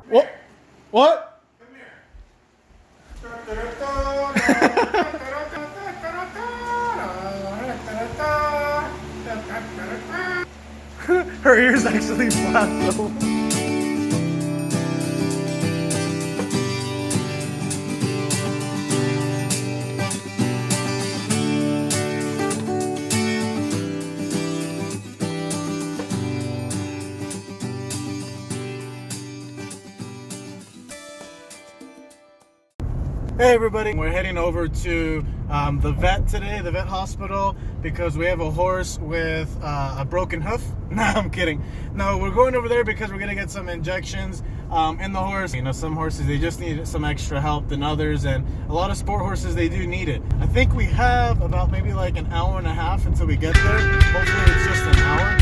What? What? Her ears actually flap though. Hey everybody, we're heading over to the vet today, the vet hospital, because we have a horse with a broken hoof. No, I'm kidding. No, we're going over there because we're going to get some injections in the horse. You know, some horses, they just need some extra help than others, and a lot of sport horses, they do need it. I think we have about maybe like an hour and a half until we get there. Hopefully it's just an hour.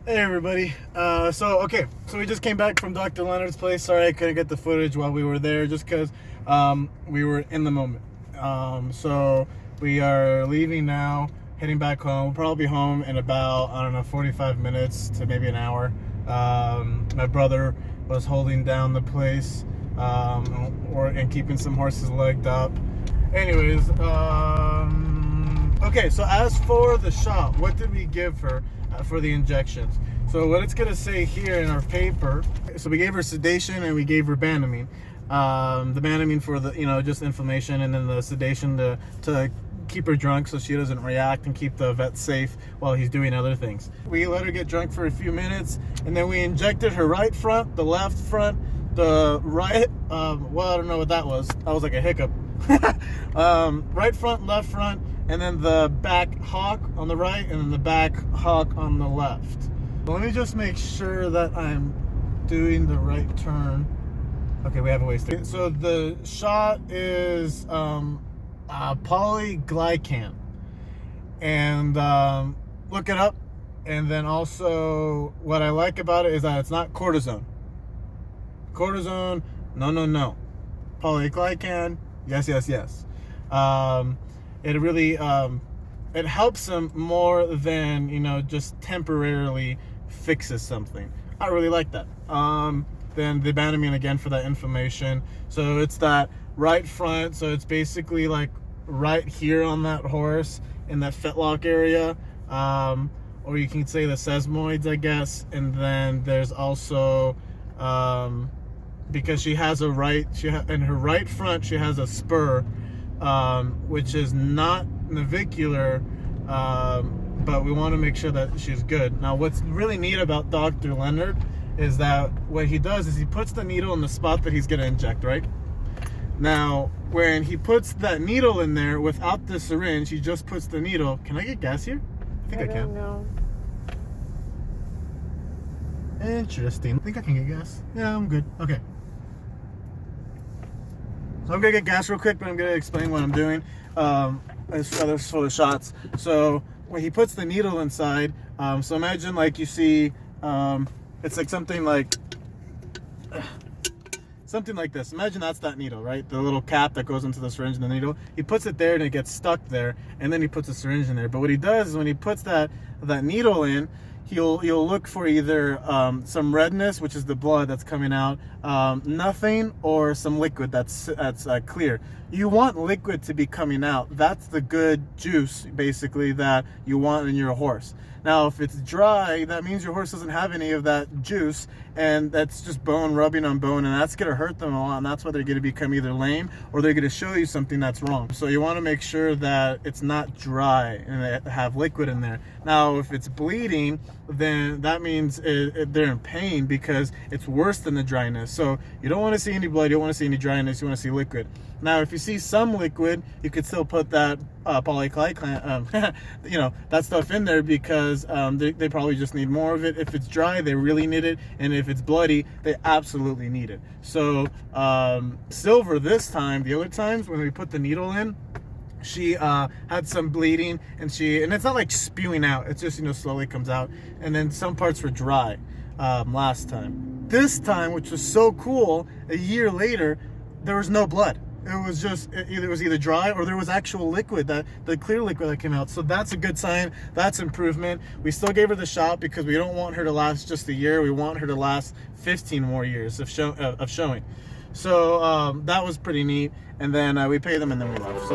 Hey everybody, so we just came back from Dr. Leonard's place. Sorry I couldn't get the footage while we were there just because we were in the moment. So we are leaving now, heading back home. We'll probably be home in about, I don't know, 45 minutes to maybe an hour. My brother was holding down the place and keeping some horses legged up. Anyways, okay, so as for the shot, what did we give her for the injections? So what it's going to say here in our paper, so we gave her sedation and we gave her Banamine. The Banamine for the, just inflammation, and then the sedation to keep her drunk so she doesn't react and keep the vet safe while he's doing other things. We let her get drunk for a few minutes, and then we injected her right front, the left front, the right, well, I don't know what that was. That was like a hiccup. Right front, left front, and then the back hock on the right, and then the back hock on the left. Let me just make sure that I'm doing the right turn. Okay, we have a ways to. So the shot is polyglycan, and look it up. And then also, what I like about it is that it's not cortisone. Cortisone, no. Polyglycan, yes. It really it helps them more than just temporarily fixes something. I really like that. Then the Banamine again for that inflammation. So it's that right front. So it's basically like right here on that horse in that fetlock area, or you can say the sesamoids, I guess. And then there's also because she has in her right front she has a spur, which is not navicular, but we want to make sure that she's good. Now, what's really neat about Dr. Leonard is that what he does is he puts the needle in the spot that he's going to inject, right? Now, when he puts that needle in there without the syringe, he just puts the needle. Can I get gas here? I think I can. don't know. Interesting. I think I can get gas. Yeah, I'm good. Okay. So I'm gonna get gas real quick, but I'm gonna explain what I'm doing as for the shots. So when he puts the needle inside, so imagine like you see, it's like something like this. Imagine that's that needle, right? The little cap that goes into the syringe and the needle. He puts it there and it gets stuck there, and then he puts a syringe in there. But what he does is when he puts that needle in, he'll look for either some redness, which is the blood that's coming out, nothing, or some liquid that's clear. You want liquid to be coming out. That's the good juice, basically, that you want in your horse. Now, if it's dry, that means your horse doesn't have any of that juice, and that's just bone rubbing on bone, and that's going to hurt them a lot, and that's why they're going to become either lame or they're going to show you something that's wrong. So you want to make sure that it's not dry and they have liquid in there. Now, if it's bleeding, then that means they're in pain because it's worse than the dryness. So you don't want to see any blood, you don't want to see any dryness, you want to see liquid. Now, if you see some liquid, you could still put that polyclinic, that stuff in there because they probably just need more of it. If it's dry, they really need it, and if it's bloody, they absolutely need it. So Silver this time, the other times when we put the needle in, she had some bleeding, and it's not like spewing out, it's just slowly comes out, and then some parts were dry last time. This time, which was so cool, a year later, there was no blood. It was just either dry or there was actual liquid, the clear liquid that came out. So that's a good sign. That's improvement. We still gave her the shot because we don't want her to last just a year. We want her to last 15 more years of showing. So that was pretty neat. And then we paid them and then we left.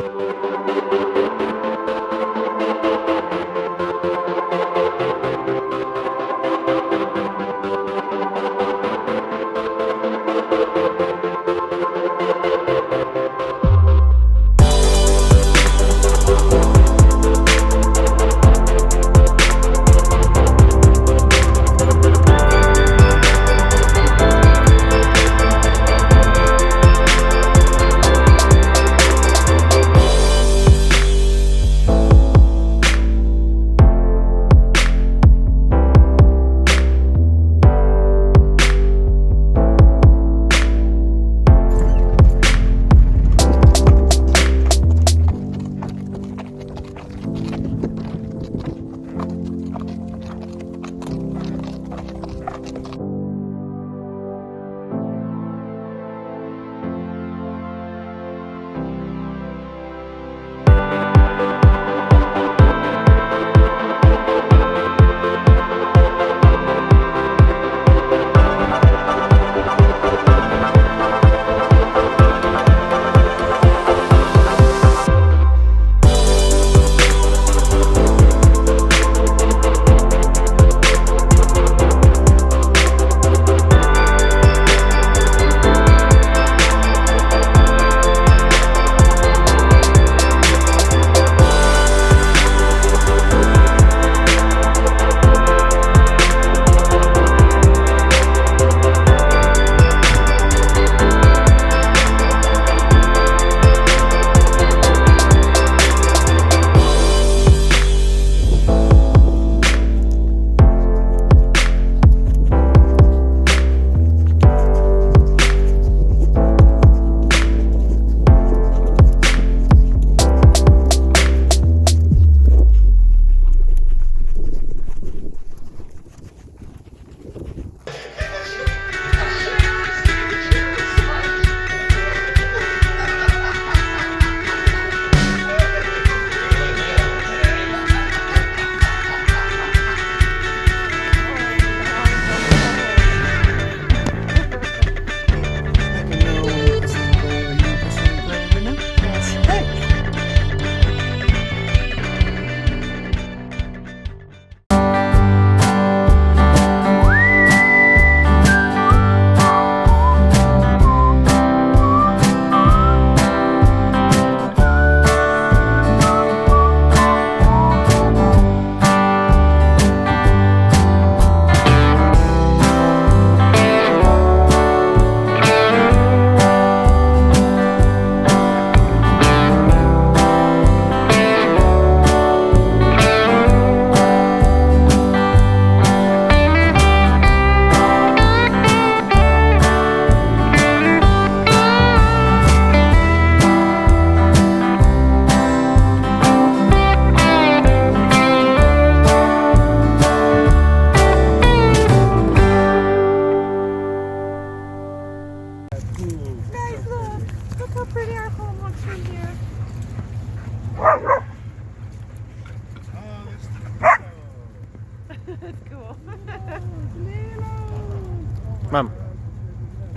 Mom.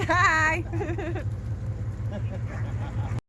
Hi.